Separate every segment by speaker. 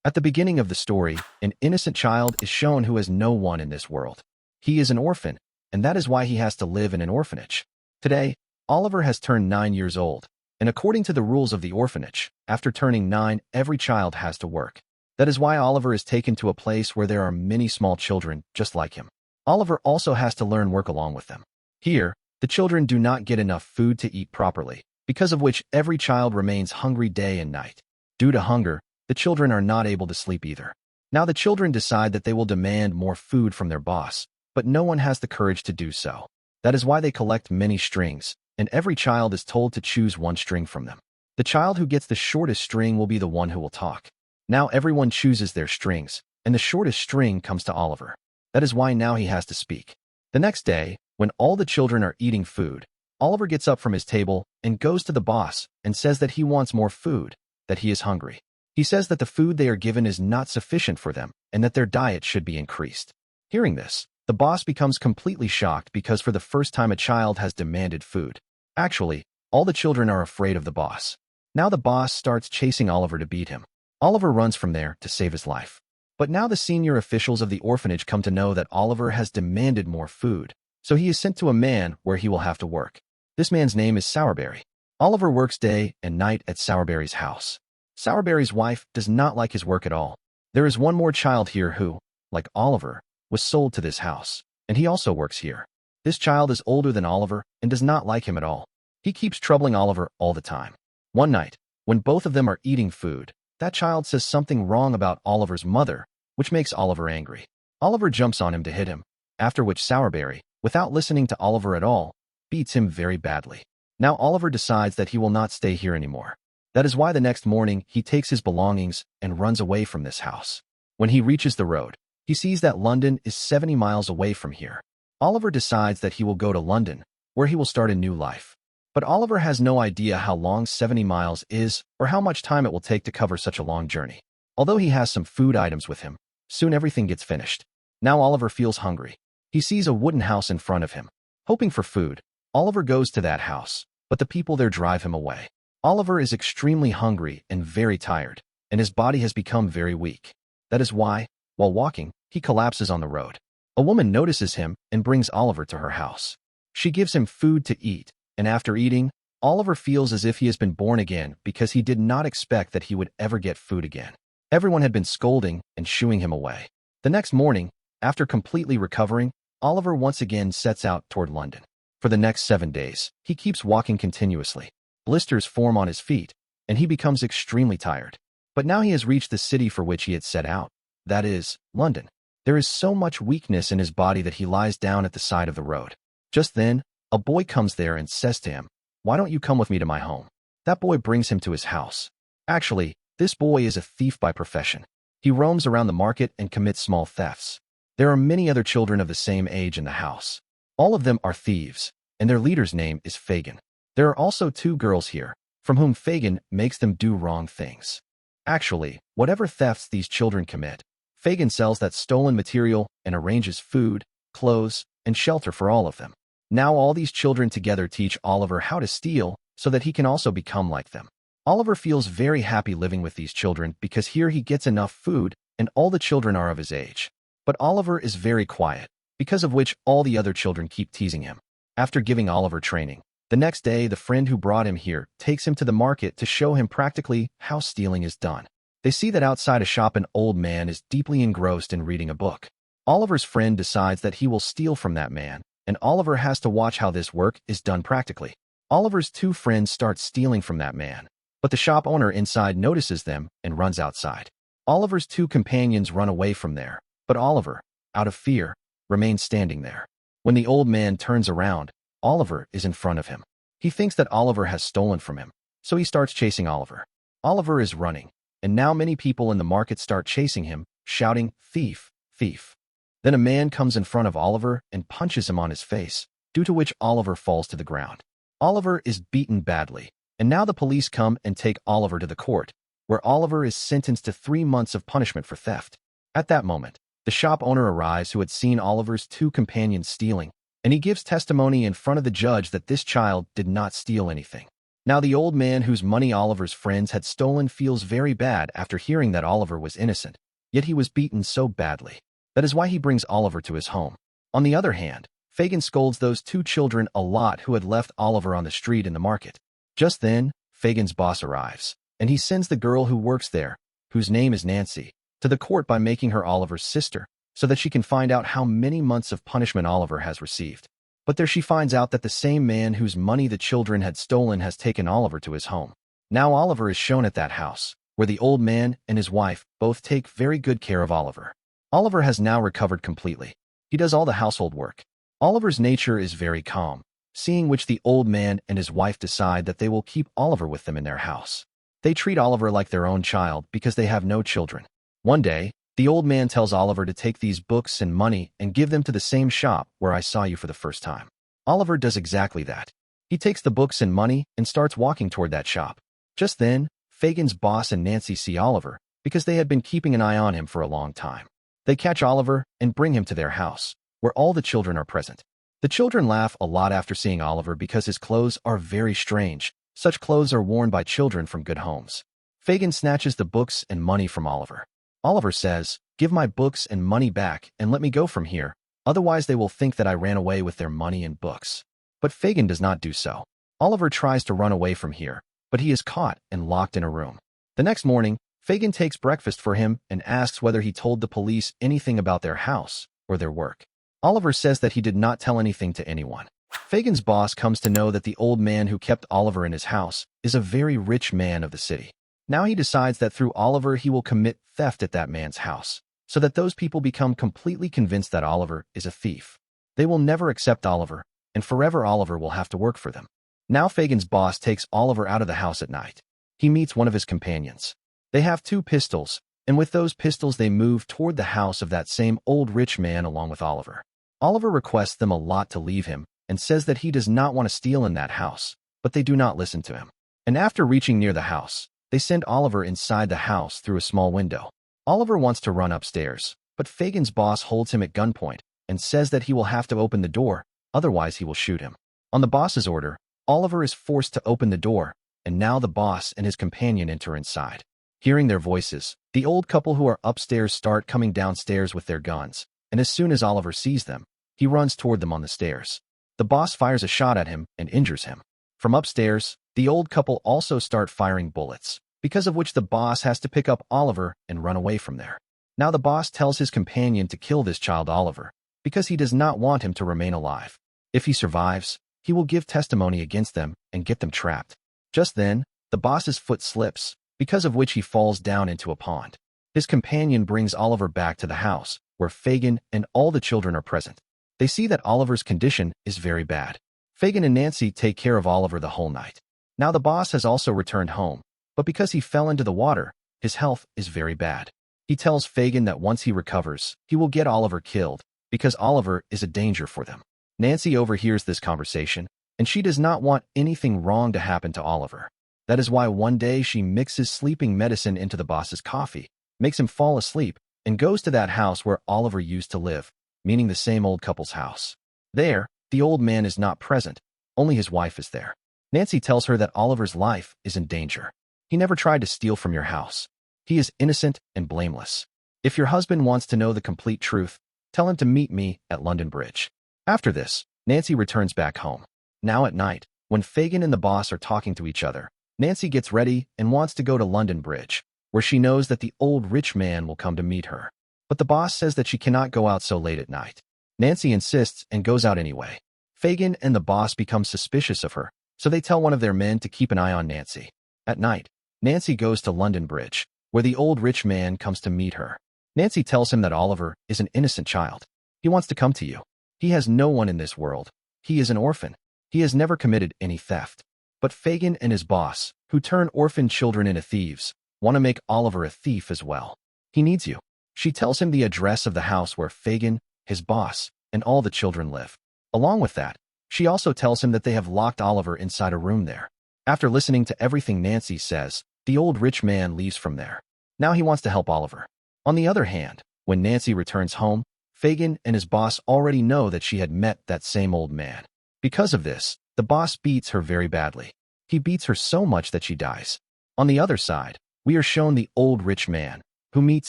Speaker 1: At the beginning of the story, an innocent child is shown who has no one in this world. He is an orphan, and that is why he has to live in an orphanage. Today, Oliver has turned 9 years old, and according to the rules of the orphanage, after turning 9, every child has to work. That is why Oliver is taken to a place where there are many small children just like him. Oliver also has to learn work along with them. Here, the children do not get enough food to eat properly, because of which every child remains hungry day and night. Due to hunger, the children are not able to sleep either. Now the children decide that they will demand more food from their boss, but no one has the courage to do so. That is why they collect many strings, and every child is told to choose one string from them. The child who gets the shortest string will be the one who will talk. Now everyone chooses their strings, and the shortest string comes to Oliver. That is why now he has to speak. The next day, when all the children are eating food, Oliver gets up from his table and goes to the boss and says that he wants more food, that he is hungry. He says that the food they are given is not sufficient for them and that their diet should be increased. Hearing this, the boss becomes completely shocked because for the first time a child has demanded food. Actually, all the children are afraid of the boss. Now the boss starts chasing Oliver to beat him. Oliver runs from there to save his life. But now the senior officials of the orphanage come to know that Oliver has demanded more food, so he is sent to a man where he will have to work. This man's name is Sourberry. Oliver works day and night at Sourberry's house. Sourberry's wife does not like his work at all. There is one more child here who, like Oliver, was sold to this house, and he also works here. This child is older than Oliver and does not like him at all. He keeps troubling Oliver all the time. One night, when both of them are eating food, that child says something wrong about Oliver's mother, which makes Oliver angry. Oliver jumps on him to hit him, after which Sourberry, without listening to Oliver at all, beats him very badly. Now Oliver decides that he will not stay here anymore. That is why the next morning he takes his belongings and runs away from this house. When he reaches the road, he sees that London is 70 miles away from here. Oliver decides that he will go to London, where he will start a new life. But Oliver has no idea how long 70 miles is or how much time it will take to cover such a long journey. Although he has some food items with him, soon everything gets finished. Now Oliver feels hungry. He sees a wooden house in front of him. Hoping for food, Oliver goes to that house, but the people there drive him away. Oliver is extremely hungry and very tired, and his body has become very weak. That is why, while walking, he collapses on the road. A woman notices him and brings Oliver to her house. She gives him food to eat, and after eating, Oliver feels as if he has been born again because he did not expect that he would ever get food again. Everyone had been scolding and shooing him away. The next morning, after completely recovering, Oliver once again sets out toward London. For the next 7 days, he keeps walking continuously. Blisters form on his feet, and he becomes extremely tired. But now he has reached the city for which he had set out. That is, London. There is so much weakness in his body that he lies down at the side of the road. Just then, a boy comes there and says to him, "Why don't you come with me to my home?" That boy brings him to his house. Actually, this boy is a thief by profession. He roams around the market and commits small thefts. There are many other children of the same age in the house. All of them are thieves, and their leader's name is Fagin. There are also 2 girls here, from whom Fagin makes them do wrong things. Actually, whatever thefts these children commit, Fagin sells that stolen material and arranges food, clothes, and shelter for all of them. Now all these children together teach Oliver how to steal so that he can also become like them. Oliver feels very happy living with these children because here he gets enough food and all the children are of his age. But Oliver is very quiet, because of which all the other children keep teasing him. After giving Oliver training, the next day the friend who brought him here takes him to the market to show him practically how stealing is done. They see that outside a shop an old man is deeply engrossed in reading a book. Oliver's friend decides that he will steal from that man, and Oliver has to watch how this work is done practically. Oliver's 2 friends start stealing from that man, but the shop owner inside notices them and runs outside. Oliver's 2 companions run away from there, but Oliver, out of fear, remains standing there. When the old man turns around, Oliver is in front of him. He thinks that Oliver has stolen from him, so he starts chasing Oliver. Oliver is running, and now many people in the market start chasing him, shouting, "Thief! Thief!" Then a man comes in front of Oliver and punches him on his face, due to which Oliver falls to the ground. Oliver is beaten badly, and now the police come and take Oliver to the court, where Oliver is sentenced to 3 months of punishment for theft. At that moment, the shop owner arrives who had seen Oliver's 2 companions stealing, and he gives testimony in front of the judge that this child did not steal anything. Now the old man whose money Oliver's friends had stolen feels very bad after hearing that Oliver was innocent, yet he was beaten so badly. That is why he brings Oliver to his home. On the other hand, Fagin scolds those two children a lot who had left Oliver on the street in the market. Just then, Fagin's boss arrives, and he sends the girl who works there, whose name is Nancy, to the court by making her Oliver's sister, so that she can find out how many months of punishment Oliver has received. But there she finds out that the same man whose money the children had stolen has taken Oliver to his home. Now Oliver is shown at that house, where the old man and his wife both take very good care of Oliver. Oliver has now recovered completely. He does all the household work. Oliver's nature is very calm, seeing which the old man and his wife decide that they will keep Oliver with them in their house. They treat Oliver like their own child because they have no children. One day, the old man tells Oliver to take these books and money and give them to the same shop where I saw you for the first time. Oliver does exactly that. He takes the books and money and starts walking toward that shop. Just then, Fagin's boss and Nancy see Oliver because they had been keeping an eye on him for a long time. They catch Oliver and bring him to their house, where all the children are present. The children laugh a lot after seeing Oliver because his clothes are very strange. Such clothes are worn by children from good homes. Fagin snatches the books and money from Oliver. Oliver says, "Give my books and money back and let me go from here, otherwise they will think that I ran away with their money and books." But Fagin does not do so. Oliver tries to run away from here, but he is caught and locked in a room. The next morning, Fagin takes breakfast for him and asks whether he told the police anything about their house or their work. Oliver says that he did not tell anything to anyone. Fagin's boss comes to know that the old man who kept Oliver in his house is a very rich man of the city. Now he decides that through Oliver he will commit theft at that man's house, so that those people become completely convinced that Oliver is a thief. They will never accept Oliver, and forever Oliver will have to work for them. Now Fagin's boss takes Oliver out of the house at night. He meets one of his companions. They have 2 pistols, and with those pistols they move toward the house of that same old rich man along with Oliver. Oliver requests them a lot to leave him, and says that he does not want to steal in that house, but they do not listen to him. And after reaching near the house, they send Oliver inside the house through a small window. Oliver wants to run upstairs, but Fagin's boss holds him at gunpoint and says that he will have to open the door, otherwise he will shoot him. On the boss's order, Oliver is forced to open the door, and now the boss and his companion enter inside. Hearing their voices, the old couple who are upstairs start coming downstairs with their guns, and as soon as Oliver sees them, he runs toward them on the stairs. The boss fires a shot at him and injures him. From upstairs, the old couple also start firing bullets, because of which the boss has to pick up Oliver and run away from there. Now the boss tells his companion to kill this child Oliver, because he does not want him to remain alive. If he survives, he will give testimony against them and get them trapped. Just then, the boss's foot slips, because of which he falls down into a pond. His companion brings Oliver back to the house, where Fagin and all the children are present. They see that Oliver's condition is very bad. Fagin and Nancy take care of Oliver the whole night. Now the boss has also returned home, but because he fell into the water, his health is very bad. He tells Fagin that once he recovers, he will get Oliver killed, because Oliver is a danger for them. Nancy overhears this conversation, and she does not want anything wrong to happen to Oliver. That is why one day she mixes sleeping medicine into the boss's coffee, makes him fall asleep, and goes to that house where Oliver used to live, meaning the same old couple's house. There, the old man is not present, only his wife is there. Nancy tells her that Oliver's life is in danger. He never tried to steal from your house. He is innocent and blameless. If your husband wants to know the complete truth, tell him to meet me at London Bridge. After this, Nancy returns back home. Now at night, when Fagin and the boss are talking to each other, Nancy gets ready and wants to go to London Bridge, where she knows that the old rich man will come to meet her. But the boss says that she cannot go out so late at night. Nancy insists and goes out anyway. Fagin and the boss become suspicious of her, so they tell one of their men to keep an eye on Nancy. At night, Nancy goes to London Bridge, where the old rich man comes to meet her. Nancy tells him that Oliver is an innocent child. He wants to come to you. He has no one in this world. He is an orphan. He has never committed any theft. But Fagin and his boss, who turn orphan children into thieves, want to make Oliver a thief as well. He needs you. She tells him the address of the house where Fagin, his boss, and all the children live. Along with that, she also tells him that they have locked Oliver inside a room there. After listening to everything Nancy says, the old rich man leaves from there. Now he wants to help Oliver. On the other hand, when Nancy returns home, Fagin and his boss already know that she had met that same old man. Because of this, the boss beats her very badly. He beats her so much that she dies. On the other side, we are shown the old rich man, who meets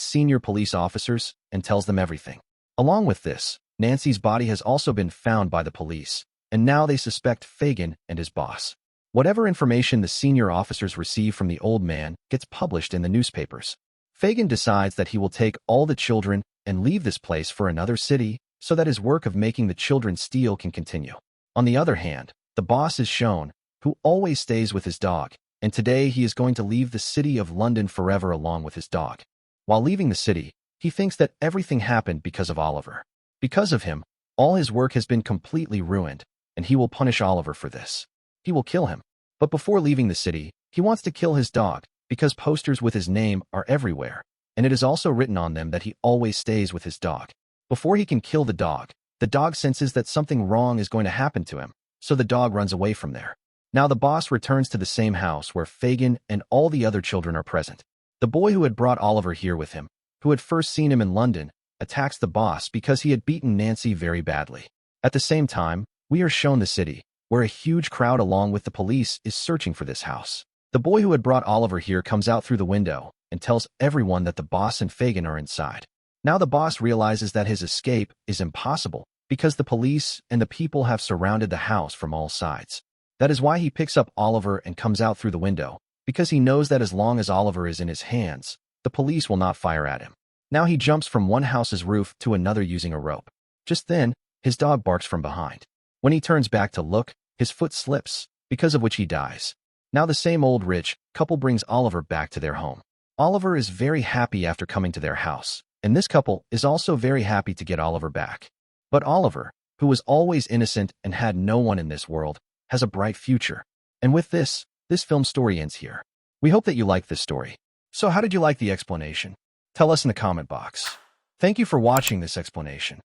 Speaker 1: senior police officers and tells them everything. Along with this, Nancy's body has also been found by the police, and now they suspect Fagin and his boss. Whatever information the senior officers receive from the old man gets published in the newspapers. Fagin decides that he will take all the children and leave this place for another city so that his work of making the children steal can continue. On the other hand, the boss is shown, who always stays with his dog, and today he is going to leave the city of London forever along with his dog. While leaving the city, he thinks that everything happened because of Oliver. Because of him, all his work has been completely ruined, and he will punish Oliver for this. He will kill him. But before leaving the city, he wants to kill his dog, because posters with his name are everywhere, and it is also written on them that he always stays with his dog. Before he can kill the dog senses that something wrong is going to happen to him, so the dog runs away from there. Now the boss returns to the same house where Fagin and all the other children are present. The boy who had brought Oliver here with him, who had first seen him in London, attacks the boss because he had beaten Nancy very badly. At the same time, we are shown the city, where a huge crowd along with the police is searching for this house. The boy who had brought Oliver here comes out through the window and tells everyone that the boss and Fagin are inside. Now the boss realizes that his escape is impossible because the police and the people have surrounded the house from all sides. That is why he picks up Oliver and comes out through the window, because he knows that as long as Oliver is in his hands, the police will not fire at him. Now he jumps from one house's roof to another using a rope. Just then, his dog barks from behind. When he turns back to look, his foot slips, because of which he dies. Now the same old rich couple brings Oliver back to their home. Oliver is very happy after coming to their house, and this couple is also very happy to get Oliver back. But Oliver, who was always innocent and had no one in this world, has a bright future. And with this film story ends here. We hope that you liked this story. So how did you like the explanation? Tell us in the comment box. Thank you for watching this explanation.